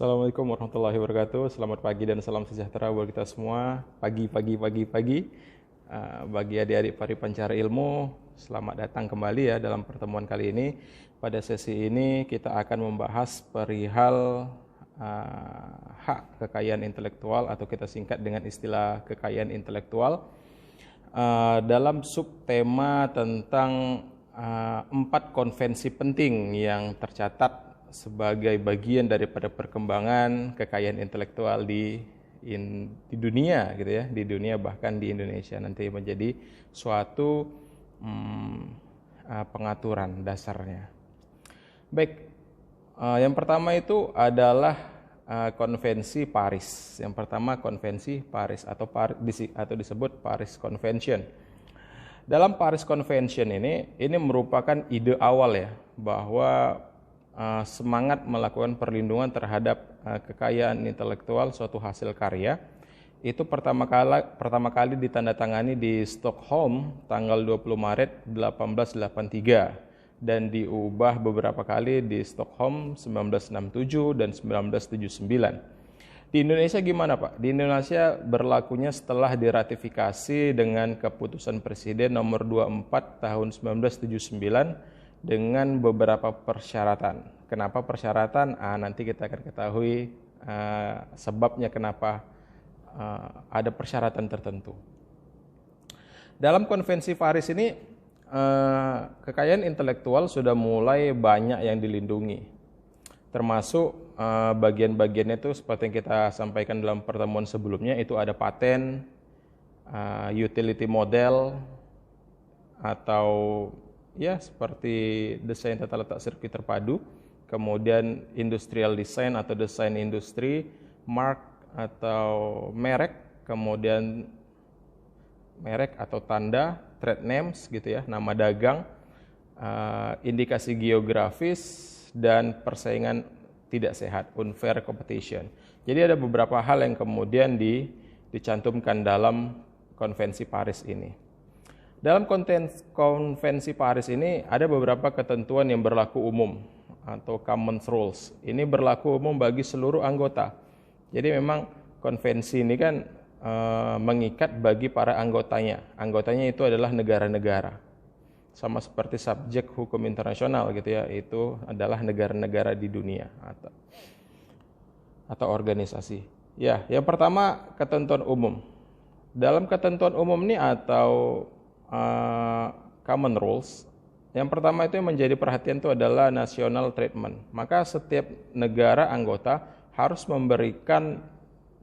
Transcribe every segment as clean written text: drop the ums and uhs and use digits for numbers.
Assalamualaikum warahmatullahi wabarakatuh. Selamat pagi dan salam sejahtera buat kita semua. Pagi. Bagi adik-adik para pencari ilmu, selamat datang kembali ya dalam pertemuan kali ini. Pada sesi ini kita akan membahas perihal hak kekayaan intelektual atau kita singkat dengan istilah kekayaan intelektual dalam subtema tentang 4 konvensi penting yang tercatat sebagai bagian daripada perkembangan kekayaan intelektual di dunia gitu ya, di dunia bahkan di Indonesia nanti menjadi suatu pengaturan dasarnya. Baik, yang pertama itu adalah konvensi Paris. Yang pertama konvensi Paris atau disebut Paris Convention. Dalam Paris Convention ini merupakan ide awal ya bahwa semangat melakukan perlindungan terhadap kekayaan intelektual suatu hasil karya itu pertama kali ditandatangani di Stockholm tanggal 20 Maret 1883 dan diubah beberapa kali di Stockholm 1967 dan 1979. Di Indonesia gimana Pak? Di Indonesia berlakunya setelah diratifikasi dengan keputusan Presiden nomor 24 tahun 1979 dengan beberapa persyaratan. Kenapa persyaratan? Nanti kita akan ketahui sebabnya kenapa ada persyaratan tertentu. Dalam konvensi Paris ini, kekayaan intelektual sudah mulai banyak yang dilindungi. Termasuk bagian-bagiannya itu seperti yang kita sampaikan dalam pertemuan sebelumnya, itu ada paten, utility model, atau ya seperti desain tata letak sirkuit terpadu, kemudian industrial design atau desain industri, mark atau merek, kemudian merek atau tanda, trade names gitu ya, nama dagang, indikasi geografis, dan persaingan tidak sehat, unfair competition. Jadi ada beberapa hal yang kemudian dicantumkan dalam konvensi Paris ini. Dalam konvensi Paris ini ada beberapa ketentuan yang berlaku umum atau common rules. Ini berlaku umum bagi seluruh anggota. Jadi memang konvensi ini kan mengikat bagi para anggotanya. Anggotanya itu adalah negara-negara. Sama seperti subjek hukum internasional gitu ya, itu adalah negara-negara di dunia atau organisasi. Ya, yang pertama ketentuan umum. Dalam ketentuan umum ini atau common rules, yang pertama itu yang menjadi perhatian itu adalah national treatment. Maka setiap negara anggota harus memberikan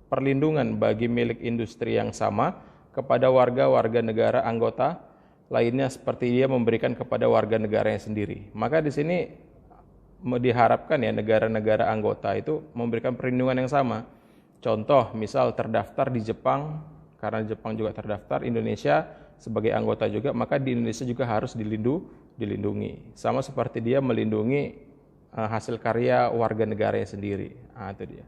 perlindungan bagi milik industri yang sama kepada warga-warga negara anggota lainnya seperti dia memberikan kepada warga negaranya sendiri. Maka di sini diharapkan ya negara-negara anggota itu memberikan perlindungan yang sama. Contoh, misal terdaftar di Jepang, karena Jepang juga terdaftar, Indonesia sebagai anggota juga, maka di Indonesia juga harus dilindungi. Sama seperti dia melindungi hasil karya warga negaranya sendiri. Itu dia.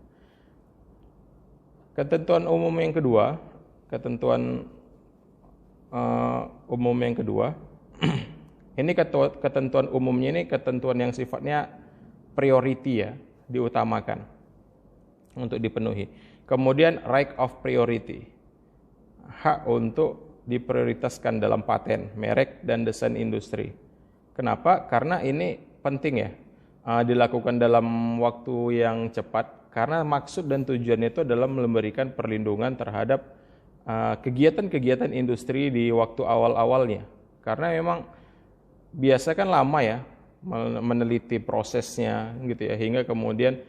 Ketentuan umum yang kedua, ini ketentuan umumnya ini ketentuan yang sifatnya priority ya, diutamakan untuk dipenuhi. Kemudian right of priority, hak untuk diprioritaskan dalam paten, merek, dan desain industri. Kenapa? Karena ini penting ya, dilakukan dalam waktu yang cepat, karena maksud dan tujuannya itu adalah memberikan perlindungan terhadap kegiatan-kegiatan industri di waktu awal-awalnya. Karena memang biasa kan lama ya meneliti prosesnya gitu ya, hingga kemudian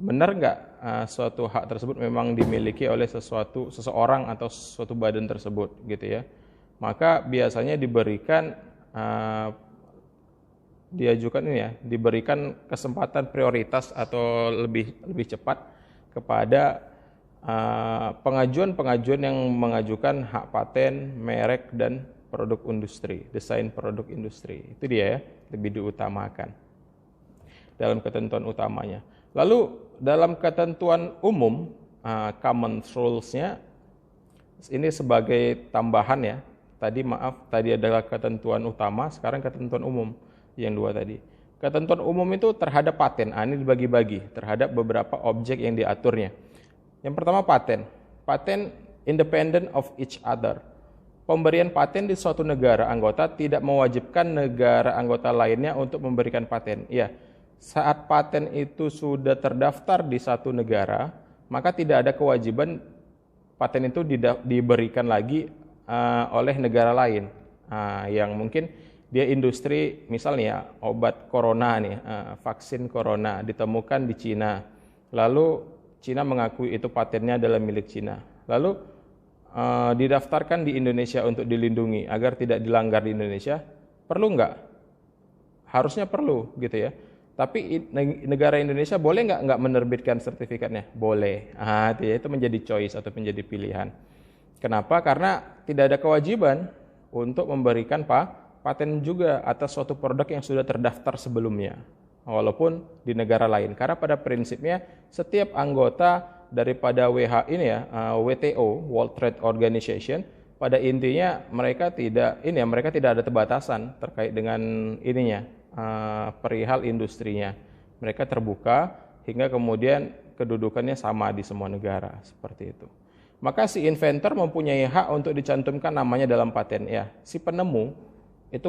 benar nggak suatu hak tersebut memang dimiliki oleh seseorang atau suatu badan tersebut gitu ya. Maka biasanya diberikan kesempatan prioritas atau lebih cepat kepada pengajuan yang mengajukan hak paten, merek, dan produk industri, desain produk industri. Itu dia ya, lebih diutamakan dalam ketentuan utamanya. Lalu dalam ketentuan umum, common rules-nya ini sebagai tambahan ya. Tadi adalah ketentuan utama, sekarang ketentuan umum yang dua tadi. Ketentuan umum itu terhadap paten. Ini dibagi-bagi terhadap beberapa objek yang diaturnya. Yang pertama paten. Paten independent of each other. Pemberian paten di suatu negara anggota tidak mewajibkan negara anggota lainnya untuk memberikan paten. Ya, saat paten itu sudah terdaftar di satu negara, maka tidak ada kewajiban paten itu diberikan lagi oleh negara lain. Yang mungkin dia industri, misalnya obat corona nih, vaksin corona ditemukan di Cina, lalu Cina mengakui itu patennya adalah milik Cina, lalu didaftarkan di Indonesia untuk dilindungi agar tidak dilanggar di Indonesia, perlu nggak? Harusnya perlu gitu ya. Tapi negara Indonesia boleh nggak menerbitkan sertifikatnya? Boleh. Itu menjadi choice atau menjadi pilihan. Kenapa? Karena tidak ada kewajiban untuk memberikan paten juga atas suatu produk yang sudah terdaftar sebelumnya, walaupun di negara lain. Karena pada prinsipnya setiap anggota daripada WTO, World Trade Organization, pada intinya mereka tidak ada batasan terkait dengan perihal industrinya. Mereka terbuka hingga kemudian kedudukannya sama di semua negara, seperti itu. Maka si inventor mempunyai hak untuk dicantumkan namanya dalam paten. Ya, si penemu itu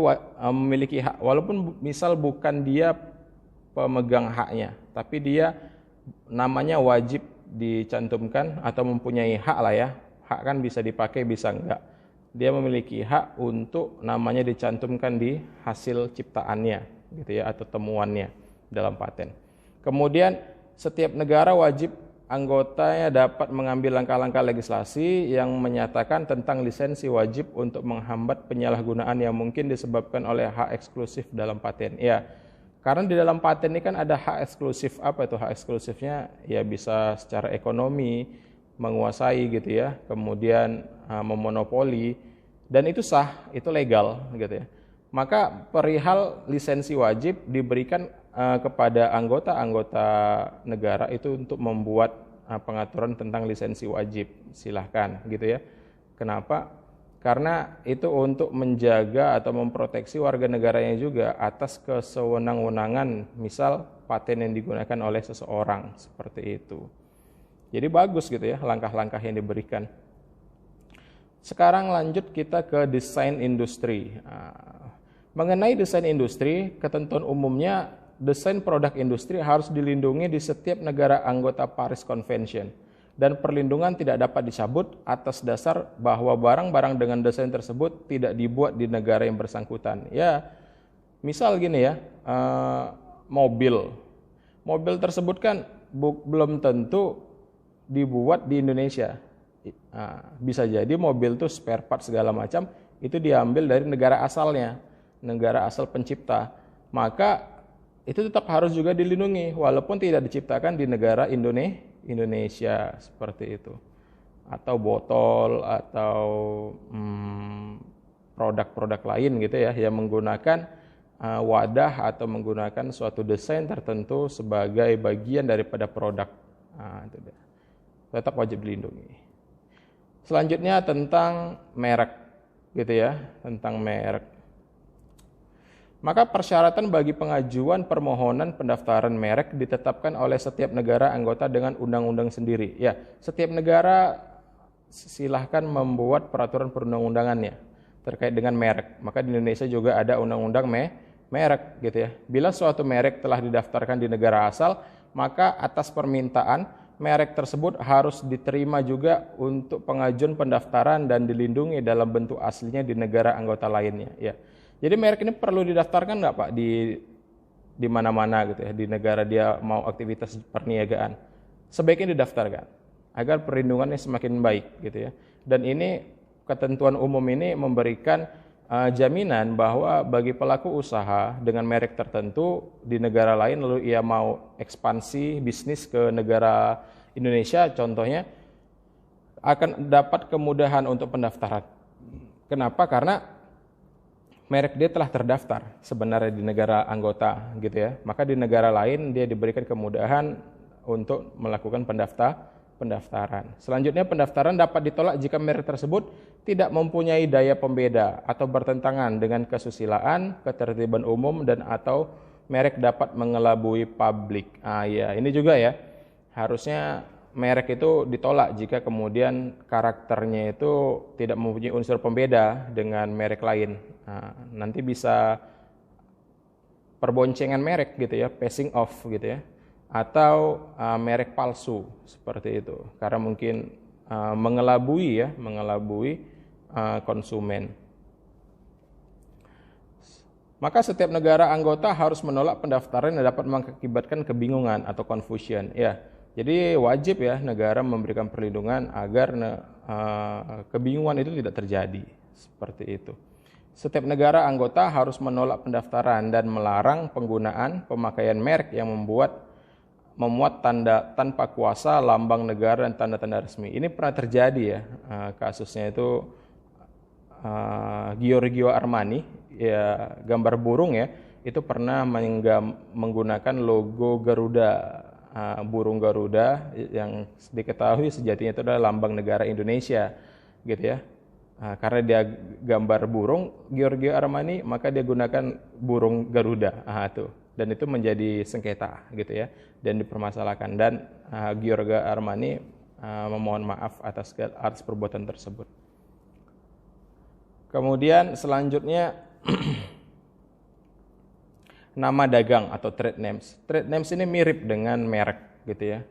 memiliki hak, walaupun misal bukan dia pemegang haknya, tapi dia namanya wajib dicantumkan atau mempunyai hak lah ya. Hak kan bisa dipakai, bisa enggak. Dia memiliki hak untuk namanya dicantumkan di hasil ciptaannya gitu ya, atau temuannya dalam paten. Kemudian setiap negara wajib anggotanya dapat mengambil langkah-langkah legislasi yang menyatakan tentang lisensi wajib untuk menghambat penyalahgunaan yang mungkin disebabkan oleh hak eksklusif dalam paten. Ya, karena di dalam paten ini kan ada hak eksklusif. Apa itu hak eksklusifnya? Ya bisa secara ekonomi, menguasai gitu ya, kemudian memonopoli, dan itu sah, itu legal gitu ya. Maka perihal lisensi wajib diberikan kepada anggota-anggota negara itu untuk membuat pengaturan tentang lisensi wajib. Silahkan gitu ya. Kenapa? Karena itu untuk menjaga atau memproteksi warga negaranya juga atas kesewenang-wenangan, misal paten yang digunakan oleh seseorang, seperti itu. Jadi bagus gitu ya langkah-langkah yang diberikan. Sekarang lanjut kita ke desain industri. Mengenai desain industri, ketentuan umumnya desain produk industri harus dilindungi di setiap negara anggota Paris Convention, dan perlindungan tidak dapat dicabut atas dasar bahwa barang-barang dengan desain tersebut tidak dibuat di negara yang bersangkutan. Ya, misal gini ya, mobil tersebut kan belum tentu dibuat di Indonesia. Bisa jadi mobil itu spare part segala macam itu diambil dari negara asalnya, negara asal pencipta. Maka itu tetap harus juga dilindungi walaupun tidak diciptakan di negara Indonesia, seperti itu. Atau botol atau produk-produk lain gitu ya yang menggunakan wadah atau menggunakan suatu desain tertentu sebagai bagian daripada produk. Itu tetap wajib dilindungi. Selanjutnya tentang merek gitu ya, tentang merek. Maka persyaratan bagi pengajuan permohonan pendaftaran merek ditetapkan oleh setiap negara anggota dengan undang-undang sendiri. Ya, setiap negara silahkan membuat peraturan perundang-undangannya terkait dengan merek. Maka di Indonesia juga ada undang-undang merek gitu ya. Bila suatu merek telah didaftarkan di negara asal, maka atas permintaan merek tersebut harus diterima juga untuk pengajuan pendaftaran dan dilindungi dalam bentuk aslinya di negara anggota lainnya. Ya. Jadi merek ini perlu didaftarkan nggak Pak di mana-mana gitu ya, di negara dia mau aktivitas perniagaan. Sebaiknya didaftarkan agar perlindungannya semakin baik gitu ya. Dan ini ketentuan umum ini memberikan jaminan bahwa bagi pelaku usaha dengan merek tertentu di negara lain lalu ia mau ekspansi bisnis ke negara Indonesia contohnya, akan dapat kemudahan untuk pendaftaran. Kenapa? Karena merek dia telah terdaftar sebenarnya di negara anggota gitu ya. Maka di negara lain dia diberikan kemudahan untuk melakukan pendaftaran. Selanjutnya pendaftaran dapat ditolak jika merek tersebut tidak mempunyai daya pembeda atau bertentangan dengan kesusilaan, ketertiban umum dan atau merek dapat mengelabui publik. Ya, ini juga ya. Harusnya merek itu ditolak jika kemudian karakternya itu tidak mempunyai unsur pembeda dengan merek lain. Nanti bisa perboncengan merek gitu ya, passing off gitu ya. Atau merek palsu seperti itu. Karena mungkin mengelabui konsumen. Maka setiap negara anggota harus menolak pendaftaran yang dapat mengakibatkan kebingungan atau confusion. Ya, jadi wajib ya negara memberikan perlindungan agar kebingungan itu tidak terjadi. Seperti itu. Setiap negara anggota harus menolak pendaftaran dan melarang penggunaan pemakaian merek yang memuat tanda tanpa kuasa, lambang negara dan tanda-tanda resmi. Ini pernah terjadi ya, kasusnya itu Giorgio Armani, ya gambar burung ya, itu pernah menggunakan logo Garuda, burung Garuda yang diketahui sejatinya itu adalah lambang negara Indonesia, gitu ya. Karena dia gambar burung Giorgio Armani, maka dia gunakan burung Garuda, tuh. Dan itu menjadi sengketa, gitu ya, dan dipermasalahkan. Dan Giorgio Armani memohon maaf atas perbuatan tersebut. Kemudian selanjutnya nama dagang atau trade names. Trade names ini mirip dengan merek gitu ya.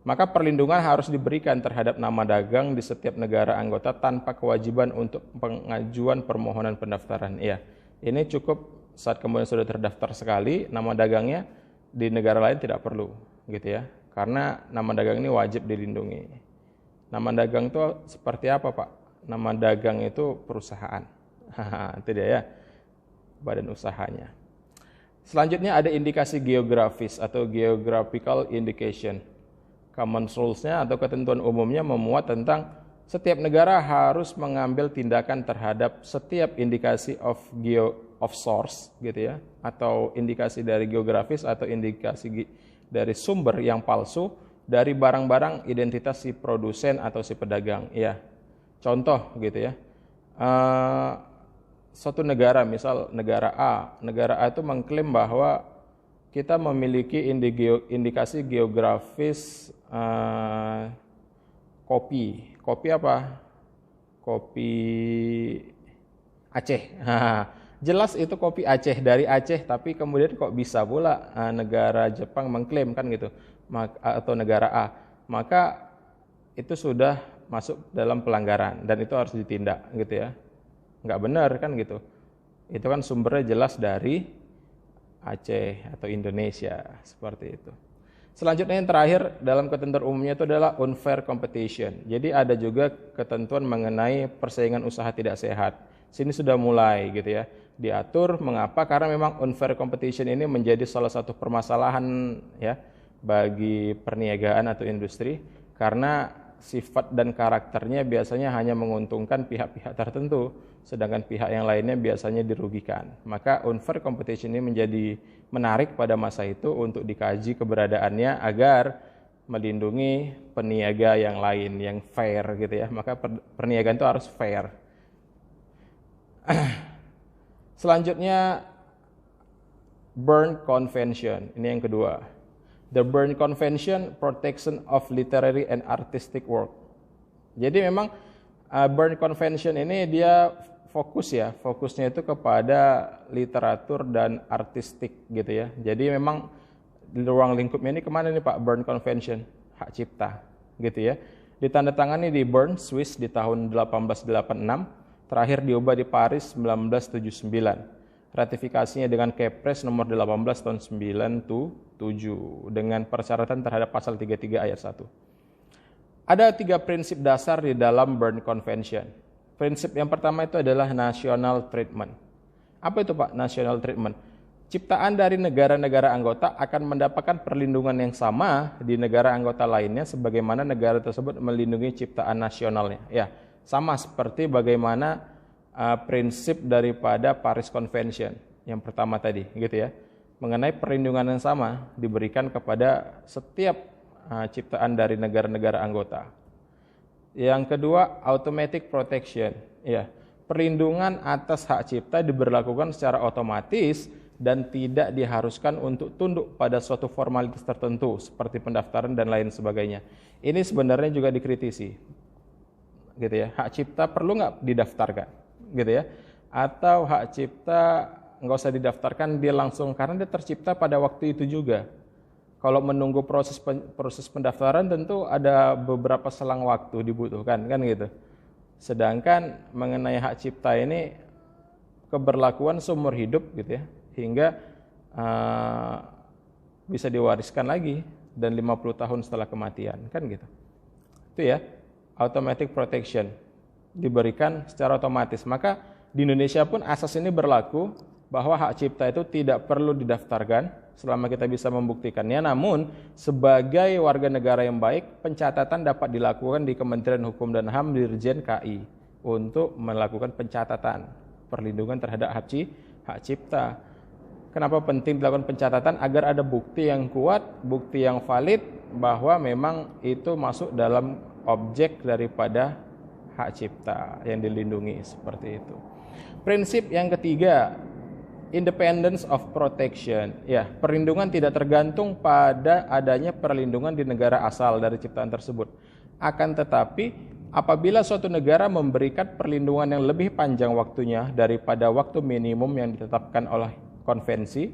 Maka perlindungan harus diberikan terhadap nama dagang di setiap negara anggota tanpa kewajiban untuk pengajuan permohonan pendaftaran. Ya, ini cukup saat kemudian sudah terdaftar sekali nama dagangnya, di negara lain tidak perlu gitu ya. Karena nama dagang ini wajib dilindungi. Nama dagang itu seperti apa, Pak? Nama dagang itu perusahaan. Itu dia ya, badan usahanya. Selanjutnya ada indikasi geografis atau geographical indication. Common rules-nya atau ketentuan umumnya memuat tentang setiap negara harus mengambil tindakan terhadap setiap indikasi of source gitu ya, atau indikasi dari geografis atau indikasi dari sumber yang palsu dari barang-barang identitas si produsen atau si pedagang. Ya. Contoh gitu ya, suatu negara, misal negara A itu mengklaim bahwa kita memiliki indikasi geografis kopi apa? Kopi Aceh. Jelas itu kopi Aceh, dari Aceh, tapi kemudian kok bisa pula negara Jepang mengklaim kan gitu, atau negara A, maka itu sudah masuk dalam pelanggaran dan itu harus ditindak gitu ya. Nggak benar kan gitu. Itu kan sumbernya jelas dari Aceh atau Indonesia, seperti itu. Selanjutnya yang terakhir dalam ketentuan umumnya itu adalah unfair competition. Jadi ada juga ketentuan mengenai persaingan usaha tidak sehat. Sini sudah mulai gitu ya, diatur. Mengapa? Karena memang unfair competition ini menjadi salah satu permasalahan ya bagi perniagaan atau industri, karena sifat dan karakternya biasanya hanya menguntungkan pihak-pihak tertentu, sedangkan pihak yang lainnya biasanya dirugikan. Maka unfair competition ini menjadi menarik pada masa itu untuk dikaji keberadaannya agar melindungi peniaga yang lain, yang fair gitu ya. Maka perniagaan itu harus fair. Selanjutnya Berne Convention, ini yang kedua. The Berne Convention, Protection of Literary and Artistic Work. Jadi memang Berne Convention ini dia fokusnya itu kepada literatur dan artistik gitu ya. Jadi memang di ruang lingkupnya ini kemana nih Pak Berne Convention? Hak cipta gitu ya. Ditandatangani di Bern, Swiss di tahun 1886, terakhir diubah di Paris 1979. Ratifikasinya dengan Kepres nomor 18 tahun 97 dengan persyaratan terhadap pasal 33 ayat 1. Ada 3 prinsip dasar di dalam Berne Convention. Prinsip yang pertama itu adalah national treatment. Apa itu Pak national treatment? Ciptaan dari negara-negara anggota akan mendapatkan perlindungan yang sama di negara anggota lainnya sebagaimana negara tersebut melindungi ciptaan nasionalnya. Ya, sama seperti bagaimana prinsip daripada Paris Convention yang pertama tadi gitu ya, mengenai perlindungan yang sama diberikan kepada setiap ciptaan dari negara-negara anggota. Yang kedua, automatic protection, ya, perlindungan atas hak cipta diberlakukan secara otomatis dan tidak diharuskan untuk tunduk pada suatu formalitas tertentu seperti pendaftaran dan lain sebagainya. Ini sebenarnya juga dikritisi, gitu ya. Hak cipta perlu nggak didaftarkan, gitu ya? Atau hak cipta nggak usah didaftarkan, dia langsung karena dia tercipta pada waktu itu juga. Kalau menunggu proses pendaftaran tentu ada beberapa selang waktu dibutuhkan, kan gitu. Sedangkan mengenai hak cipta ini keberlakuan seumur hidup, gitu ya, hingga bisa diwariskan lagi dan 50 tahun setelah kematian, kan gitu. Itu ya, automatic protection diberikan secara otomatis. Maka di Indonesia pun asas ini berlaku bahwa hak cipta itu tidak perlu didaftarkan selama kita bisa membuktikannya. Namun sebagai warga negara yang baik, pencatatan dapat dilakukan di Kementerian Hukum dan HAM Dirjen KI untuk melakukan pencatatan perlindungan terhadap hak cipta. Kenapa penting dilakukan pencatatan? Agar ada bukti yang kuat, bukti yang valid bahwa memang itu masuk dalam objek daripada hak cipta yang dilindungi, seperti itu. Prinsip yang ketiga, independence of protection. Ya, perlindungan tidak tergantung pada adanya perlindungan di negara asal dari ciptaan tersebut. Akan tetapi, apabila suatu negara memberikan perlindungan yang lebih panjang waktunya daripada waktu minimum yang ditetapkan oleh konvensi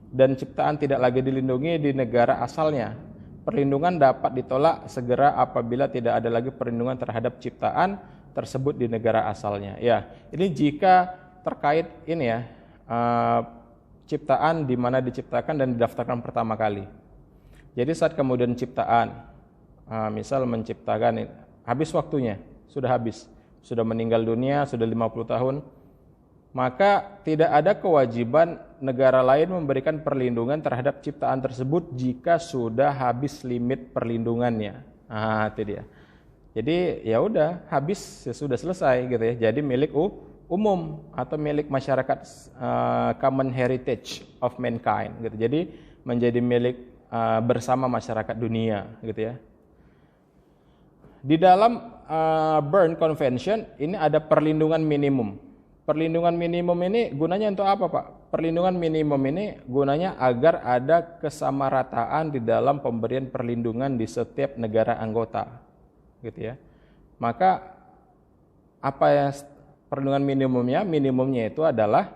dan ciptaan tidak lagi dilindungi di negara asalnya, perlindungan dapat ditolak segera apabila tidak ada lagi perlindungan terhadap ciptaan tersebut di negara asalnya. Ya, ini jika terkait ini ya, ciptaan di mana diciptakan dan didaftarkan pertama kali. Jadi saat kemudian ciptaan, misal menciptakan, habis waktunya, sudah meninggal dunia, sudah 50 tahun, maka tidak ada kewajiban negara lain memberikan perlindungan terhadap ciptaan tersebut jika sudah habis limit perlindungannya. Itu dia. Jadi ya udah habis, ya sudah selesai gitu ya. Jadi milik umum atau milik masyarakat, common heritage of mankind gitu. Jadi menjadi milik bersama masyarakat dunia gitu ya. Di dalam Berne Convention ini ada perlindungan minimum. Perlindungan minimum ini gunanya untuk apa, Pak? Perlindungan minimum ini gunanya agar ada kesamarataan di dalam pemberian perlindungan di setiap negara anggota, gitu ya. Maka apa ya perlindungan minimumnya? Minimumnya itu adalah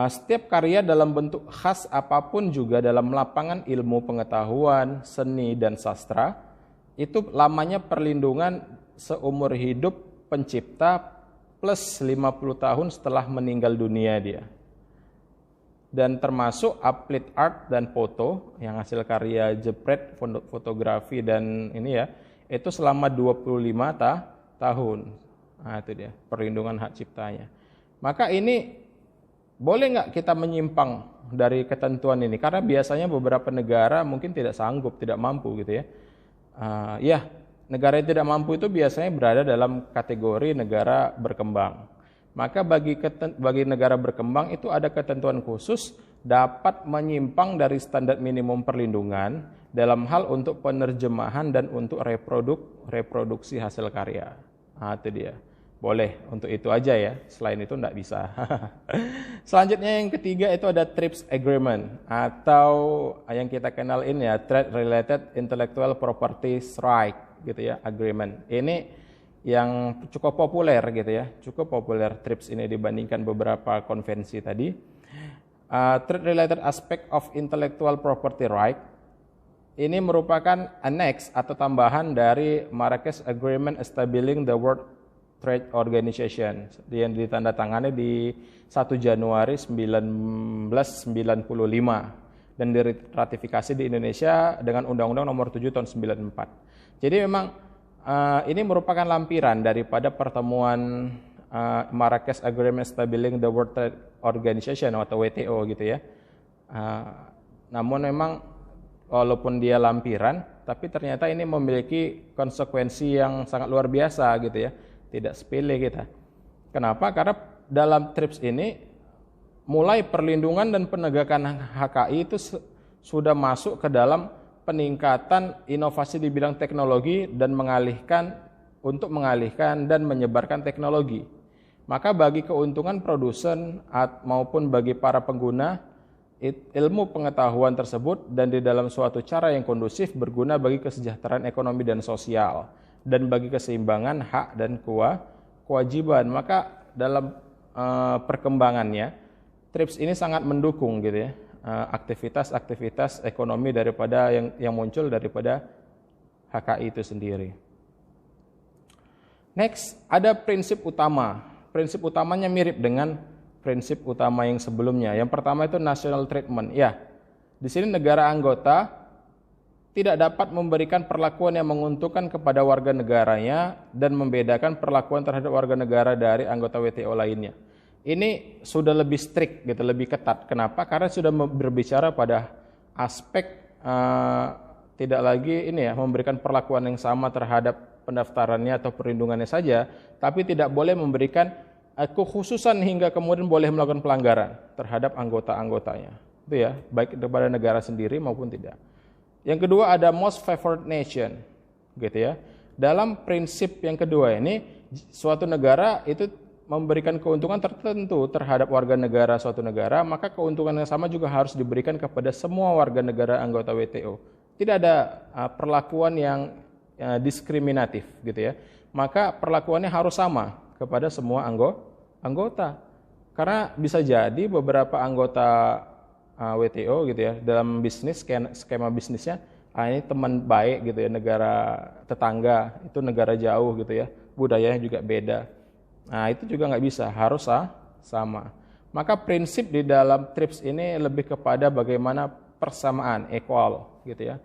setiap karya dalam bentuk khas apapun juga dalam lapangan ilmu pengetahuan, seni dan sastra itu lamanya perlindungan seumur hidup pencipta plus 50 tahun setelah meninggal dunia dia. Dan termasuk applied art dan foto yang hasil karya jepret, fotografi dan ini ya, itu selama 25 tahun. Itu dia, perlindungan hak ciptanya. Maka ini boleh nggak kita menyimpang dari ketentuan ini? Karena biasanya beberapa negara mungkin tidak sanggup, tidak mampu gitu ya. Negara yang tidak mampu itu biasanya berada dalam kategori negara berkembang. Maka bagi negara berkembang itu ada ketentuan khusus dapat menyimpang dari standar minimum perlindungan dalam hal untuk penerjemahan dan untuk reproduksi hasil karya. Itu dia. Boleh untuk itu aja ya, selain itu enggak bisa. Selanjutnya yang ketiga itu ada TRIPS Agreement atau yang kita kenal ini ya, Trade Related Intellectual Property Rights gitu ya, agreement. Ini yang cukup populer gitu ya, cukup populer TRIPS ini dibandingkan beberapa konvensi tadi. Trade Related Aspect of Intellectual Property Right ini merupakan annex atau tambahan dari Marrakesh Agreement Establishing the World Trade Organization yang ditandatangani di 1 Januari 1995 dan diratifikasi di Indonesia dengan Undang-Undang Nomor 7 Tahun 94. Jadi memang ini merupakan lampiran daripada pertemuan Marrakesh Agreement Establishing the World Trade Organization atau WTO gitu ya. Namun memang walaupun dia lampiran, tapi ternyata ini memiliki konsekuensi yang sangat luar biasa gitu ya. Tidak sepele kita. Kenapa? Karena dalam TRIPS ini mulai perlindungan dan penegakan HKI itu sudah masuk ke dalam peningkatan inovasi di bidang teknologi dan mengalihkan dan menyebarkan teknologi. Maka bagi keuntungan produsen maupun bagi para pengguna, ilmu pengetahuan tersebut dan di dalam suatu cara yang kondusif berguna bagi kesejahteraan ekonomi dan sosial dan bagi keseimbangan hak dan kewajiban. Maka dalam perkembangannya TRIPS ini sangat mendukung gitu ya aktivitas-aktivitas ekonomi daripada yang muncul daripada HKI itu sendiri. Next, ada prinsip utama. Prinsip utamanya mirip dengan prinsip utama yang sebelumnya. Yang pertama itu national treatment. Ya, di sini negara anggota tidak dapat memberikan perlakuan yang menguntungkan kepada warga negaranya dan membedakan perlakuan terhadap warga negara dari anggota WTO lainnya. Ini sudah lebih strict gitu, lebih ketat. Kenapa? Karena sudah berbicara pada aspek tidak lagi memberikan perlakuan yang sama terhadap pendaftarannya atau perlindungannya saja, tapi tidak boleh memberikan kekhususan hingga kemudian boleh melakukan pelanggaran terhadap anggota-anggotanya. Itu ya, baik kepada negara sendiri maupun tidak. Yang kedua ada most favored nation, gitu ya. Dalam prinsip yang kedua ini, suatu negara itu memberikan keuntungan tertentu terhadap warga negara suatu negara, maka keuntungan yang sama juga harus diberikan kepada semua warga negara anggota WTO. Tidak ada perlakuan yang diskriminatif, gitu ya. Maka perlakuannya harus sama kepada semua anggota. Karena bisa jadi beberapa anggota WTO gitu ya, dalam bisnis, skema bisnisnya, ini teman baik gitu ya, negara tetangga, itu negara jauh gitu ya, budayanya juga beda. Nah itu juga nggak bisa, harus sama. Maka prinsip di dalam TRIPS ini lebih kepada bagaimana persamaan, equal gitu ya.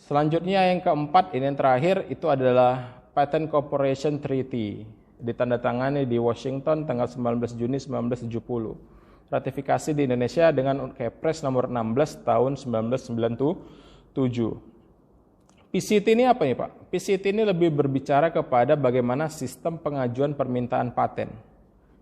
Selanjutnya yang keempat, ini yang terakhir, itu adalah Patent Cooperation Treaty. Ditandatangani di Washington tanggal 19 Juni 1970. Ratifikasi di Indonesia dengan Kepres nomor 16 tahun 1997. PCT ini apa nih Pak? PCT ini lebih berbicara kepada bagaimana sistem pengajuan permintaan paten.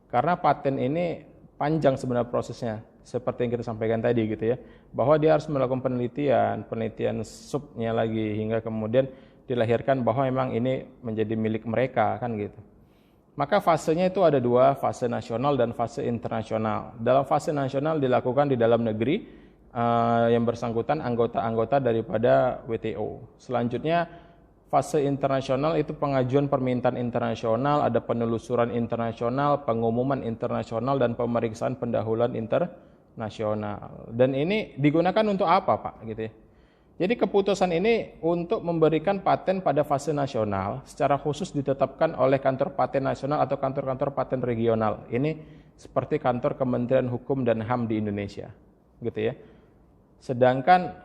Karena paten ini panjang sebenarnya prosesnya, seperti yang kita sampaikan tadi gitu ya. Bahwa dia harus melakukan penelitian subnya lagi, hingga kemudian dilahirkan bahwa memang ini menjadi milik mereka kan gitu. Maka fasenya itu ada dua, fase nasional dan fase internasional. Dalam fase nasional dilakukan di dalam negeri yang bersangkutan anggota-anggota daripada WTO. Selanjutnya fase internasional itu pengajuan permintaan internasional, ada penelusuran internasional, pengumuman internasional, dan pemeriksaan pendahuluan internasional. Dan ini digunakan untuk apa Pak? Gitu ya. Jadi keputusan ini untuk memberikan paten pada fase nasional secara khusus ditetapkan oleh kantor paten nasional atau kantor-kantor paten regional. Ini seperti kantor Kementerian Hukum dan HAM di Indonesia, gitu ya. Sedangkan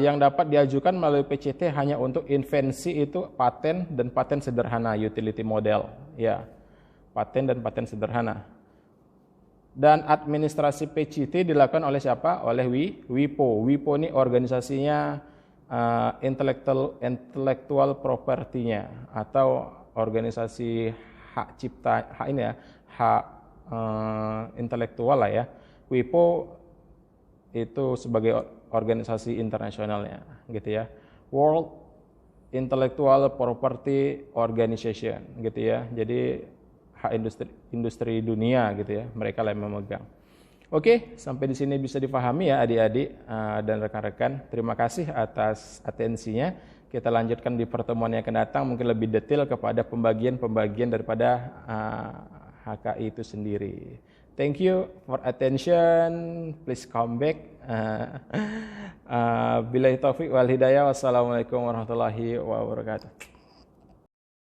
yang dapat diajukan melalui PCT hanya untuk invensi itu paten dan paten sederhana, utility model, ya, paten dan paten sederhana. Dan administrasi PCT dilakukan oleh siapa? Oleh WIPO. WIPO ini organisasinya intellectual property-nya atau organisasi hak cipta, hak intelektual lah ya. WIPO itu sebagai organisasi internasionalnya, gitu ya. World Intellectual Property Organization, gitu ya. Jadi hak industri dunia gitu ya, mereka lah yang memegang. Oke, sampai di sini bisa dipahami ya adik-adik dan rekan-rekan. Terima kasih atas atensinya. Kita lanjutkan di pertemuan yang akan datang, mungkin lebih detail kepada pembagian daripada HKI itu sendiri. Thank you for attention. Please come back. Billahi taufiq wal hidayah. Wassalamualaikum warahmatullahi wabarakatuh.